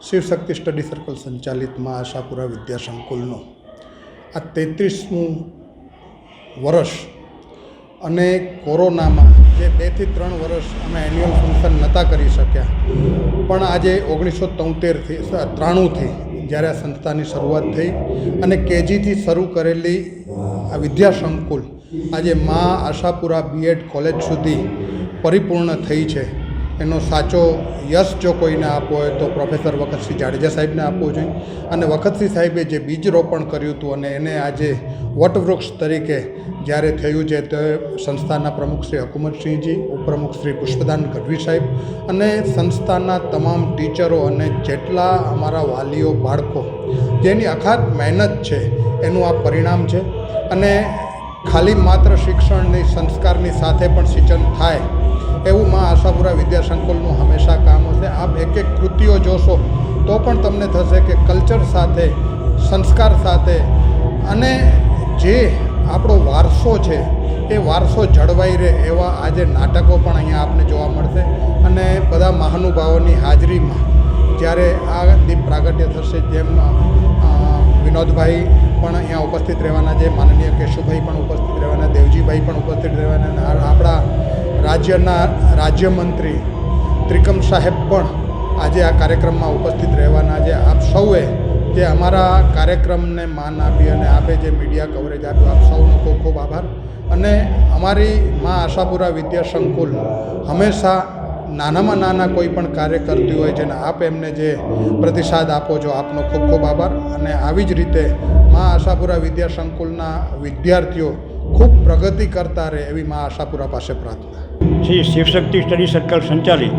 Shivshakti study circle સંચાલિત માં આશાપુરા વિદ્યા સંકુલનું આ 33મું વર્ષ અને કોરોનામાં જે 2 થી 3 વર્ષ અમે એન્યુઅલ ફંક્શન નહોતા કરી શક્યા, પણ આજે 1993થી જ્યારે આ સંસ્થાની શરૂઆત થઈ અને કેજીથી શરૂ કરેલી આ વિદ્યા સંકુલ આજે માં આશાપુરા બીએડ કોલેજ સુધી પરિપૂર્ણ થઈ છે, એનો સાચો યશ જો કોઈને આપવો હોય તો પ્રોફેસર વખતસિંહ જાડેજા સાહેબને આપવો જોઈએ. અને વખતસિંહ સાહેબે જે બીજ રોપણ કર્યું હતું અને એને આજે વટવૃક્ષ તરીકે જ્યારે થયું છે, તો સંસ્થાના પ્રમુખ શ્રી હકુમતસિંહજી, ઉપપ્રમુખ શ્રી પુષ્પદાન ગઢવી સાહેબ અને સંસ્થાના તમામ ટીચરો અને જેટલા અમારા વાલીઓ, બાળકો જેની અખાત મહેનત છે એનું આ પરિણામ છે. અને ખાલી માત્ર શિક્ષણની, સંસ્કારની સાથે પણ સિંચન થાય એવું માં આશાપુરા વિદ્યા સંકુલનું હંમેશા કામ હશે. આપ એક એક કૃતિઓ જોશો તો પણ તમને થશે કે કલ્ચર સાથે, સંસ્કાર સાથે અને જે આપણો વારસો છે એ વારસો જળવાઈ રહે એવા આજે નાટકો પણ અહીંયા આપને જોવા મળશે. અને બધા મહાનુભાવોની હાજરીમાં જ્યારે આ દીપ પ્રાગટ્ય થશે, જેમ વિનોદભાઈ પણ અહીંયા ઉપસ્થિત રહેવાના છે, માનનીય કેશુભાઈ પણ ઉપસ્થિત રહેવાના, દેવજીભાઈ પણ ઉપસ્થિત રહેવાના, આપણા રાજ્યના રાજ્યમંત્રી ત્રિકમ સાહેબ પણ આજે આ કાર્યક્રમમાં ઉપસ્થિત રહેવાના છે. આપ સૌએ જે અમારા કાર્યક્રમને માન આપી અને આપે જે મીડિયા કવરેજ આપ્યું, આપ સૌનો ખૂબ ખૂબ આભાર. અને અમારી માં આશાપુરા વિદ્યા સંકુલ હંમેશા નાનામાં નાના કોઈ પણ કાર્ય કરતી હોય છે અને આપ એમને જે પ્રતિસાદ આપો છો, આપનો ખૂબ ખૂબ આભાર. અને આવી જ રીતે માં આશાપુરા વિદ્યા સંકુલના વિદ્યાર્થીઓ ખૂબ પ્રગતિ કરતા રહે એવી માં આશાપુરા પાસે પ્રાર્થના. શ્રી શિવશક્તિ સ્ટડી સર્કલ સંચાલિત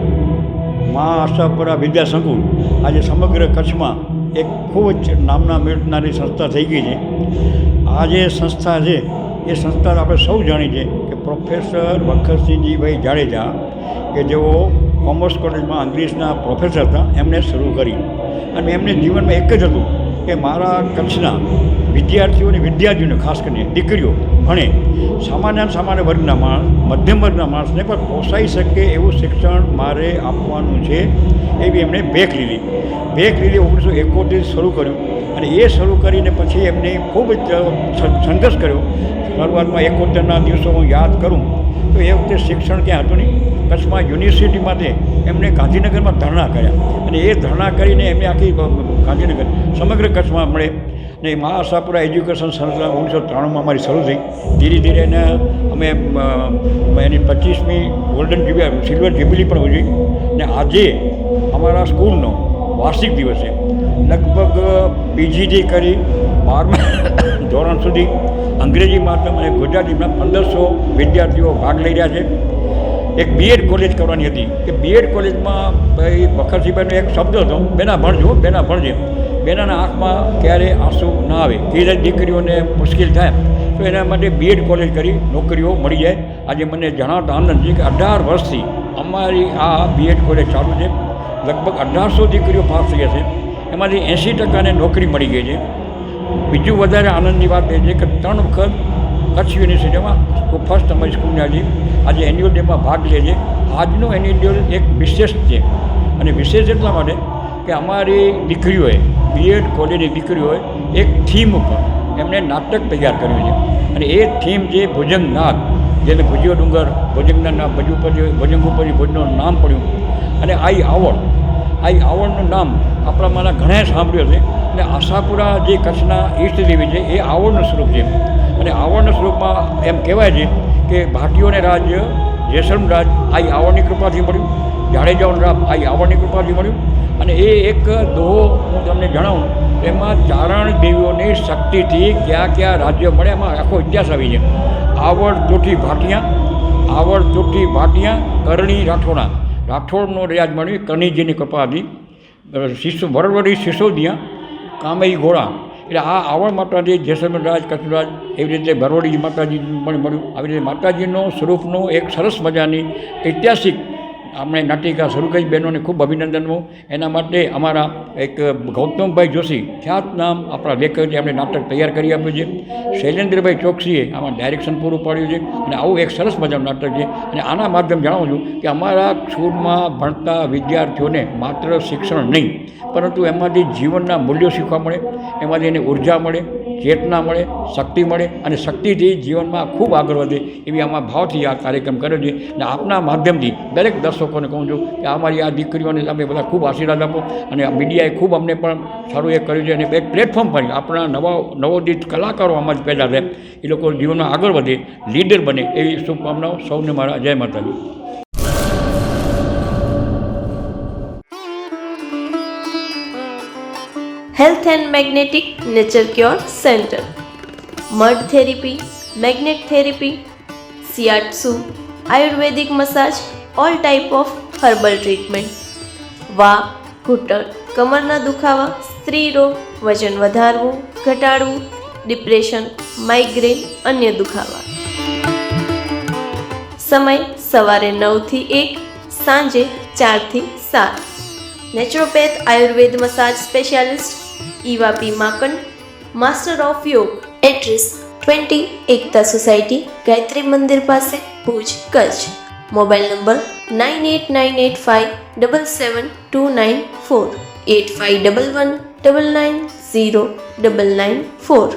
માં આશાપુરા વિદ્યા સંકુલ આજે સમગ્ર કચ્છમાં એક ખૂબ જ નામના મેળવનારી સંસ્થા થઈ ગઈ છે. આ જે સંસ્થા છે એ સંસ્થા આપણે સૌ જાણી છે કે પ્રોફેસર વખતસિંહજીભાઈ જાડેજા કે જેઓ કોમર્સ કોલેજમાં અંગ્રેજીના પ્રોફેસર હતા, એમણે શરૂ કરી. અને એમને જીવનમાં એક જ હતું કે મારા કચ્છના વિદ્યાર્થીઓને ખાસ કરીને દીકરીઓ ભણે, સામાન્ય વર્ગના માણસ, મધ્યમ વર્ગના માણસને પણ પોસાઈ શકે એવું શિક્ષણ મારે આપવાનું છે એવી એમણે ભેખ લીધી. 1971 શરૂ કર્યું અને એ શરૂ કરીને પછી એમને ખૂબ જ સંઘર્ષ કર્યો. શરૂઆતમાં 71ના દિવસો હું યાદ કરું તો એ વખતે શિક્ષણ ક્યાં હતું નહીં. કચ્છમાં યુનિવર્સિટી માટે એમણે ગાંધીનગરમાં ધરણા કર્યા અને એ ધરણા કરીને એમને આખી ગાંધીનગર સમગ્ર કચ્છમાં મળે. ને માં આશાપુરા એજ્યુકેશન સંસ્થા 1993માં અમારી શરૂ થઈ. ધીરે ધીરે એને અમે એની 25મી ગોલ્ડન સિલ્વર જ્યુબિલી પણ ઉજવી. ને આજે અમારા સ્કૂલનો વાર્ષિક દિવસ છે. લગભગ પીજીથી કરી 12મા ધોરણ સુધી અંગ્રેજી માધ્યમ અને ગુજરાતીમાં 1500 વિદ્યાર્થીઓ ભાગ લઈ રહ્યા છે. એક બીએડ કોલેજ કરવાની હતી કે બીએડ કોલેજમાં ભાઈ વખતસિંહભાઈનો એક શબ્દ હતો, બેના ભણજો, બેના ભણજે. બેનાના આંખમાં ક્યારે આંસુ ના આવે, ધીરે દીકરીઓને મુશ્કેલ થાય તો એના માટે બીએડ કોલેજ કરી નોકરીઓ મળી જાય. આજે મને જણાવતા આનંદ છે કે 18 વર્ષથી અમારી આ બીએડ કોલેજ ચાલુ છે. લગભગ 1800 દીકરીઓ પાસ થઈ હશે, એમાંથી 80%ને નોકરી મળી ગઈ છે. બીજું વધારે આનંદની વાત એ છે કે 3 વખત કચ્છ યુનિવર્સિટીમાં ફર્સ્ટ અમારી સ્કૂલને આજે એન્યુઅલ ડેમાં ભાગ લે છે. આજનું એન્યુઅલ ડે એક વિશેષ છે અને વિશેષ એટલા માટે કે અમારી દીકરીઓએ, બીએડ કોલેજની દીકરીઓએ એક થીમ ઉપર એમણે નાટક તૈયાર કર્યું છે. અને એ થીમ છે ભુજંગનાથ, જેને ભુજ્યો ડુંગર, ભુજંગના ભુજંગ ઉપર ભુજનું નામ પડ્યું. અને આઈ આવડનું નામ આપણામાંના ઘણા સાંભળ્યું છે. અને આશાપુરા જે કચ્છના ઈષ્ટ દેવી છે એ આવડનું સ્વરૂપ છે. અને આવડના સ્વરૂપમાં એમ કહેવાય છે કે ભાટીઓને રાજ્ય, જેસલમ રાજ આઈ આવડની કૃપાથી મળ્યું, જાડેજાઓનું રાજ આઈ આવડની કૃપાથી મળ્યું. અને એ એક દોહો હું તમને જણાવું, એમાં ચારણ દેવીઓની શક્તિથી કયા કયા રાજ્ય મળે એમાં આખો ઇતિહાસ આવી છે. આવડ ચોથી ભાટિયા, કરણી રાઠોડનો રાજ મળ્યું કરણીજીની કૃપાથી, વરવડી સિસોદિયા, કામઈ ઘોડા. એટલે આ આવડ માતાજી, જેસલમેર રાજ, કચ્છ રાજ, એવી રીતે ભરવડી માતાજી મળ્યું. આવી રીતે માતાજીનો સ્વરૂપનું એક સરસ મજાની ઐતિહાસિક આપણે નાટિકા શરૂ કરી બહેનોને ખૂબ અભિનંદન હું એના માટે અમારા એક ગૌતમભાઈ જોશી ખ્યાત નામ આપણા લેખક છે, એમણે નાટક તૈયાર કરી આપ્યું છે. શૈલેન્દ્રભાઈ ચોકસીએ આમાં ડાયરેક્શન પૂરું પાડ્યું છે અને આવું એક સરસ મજાનું નાટક છે. અને આના માધ્યમ જણાવું છું કે અમારા સ્કૂલમાં ભણતા વિદ્યાર્થીઓને માત્ર શિક્ષણ નહીં પરંતુ એમાંથી જીવનના મૂલ્યો શીખવા મળે, એમાંથી એને ઉર્જા મળે, ચેતના મળે, શક્તિ મળે અને શક્તિથી જીવનમાં ખૂબ આગળ વધે એવી આમાં ભાવથી આ કાર્યક્રમ કર્યો છે. અને આપના માધ્યમથી દરેક દર્શકોને કહું છું કે અમારી આ દીકરીઓને તમે બધા ખૂબ આશીર્વાદ આપો અને આ મીડિયાએ ખૂબ અમને પણ સારું એ કર્યું છે અને એક પ્લેટફોર્મ પર આપણા નવોદિત કલાકારો આમાં જ પેદા થાય, એ લોકો જીવનમાં આગળ વધે, લીડર બને એવી શુભકામનાઓ સૌને મારા જય માતાજી. Health and magnetic nature cure centre. Mud therapy, magnet therapy, shiatsu, Ayurvedic massage, all type of herbal treatment. વા, ઘૂંટણ, કમરના દુખાવા, સ્ત્રી રોગ, વજન વધારવું, ઘટાડવું, ડિપ્રેશન, માઇગ્રેન, અન્ય દુખાવા. સમય સવારે 9 થી 1, સાંજે 4 થી 7. Naturopath Ayurveda massage specialist Eva P માકન, master of યોગ. એડ્રેસ 20 એકતા સોસાયટી, ગાયત્રી મંદિર પાસે, ભુજ, કચ્છ. Mobile number 9898577294, 8511990994.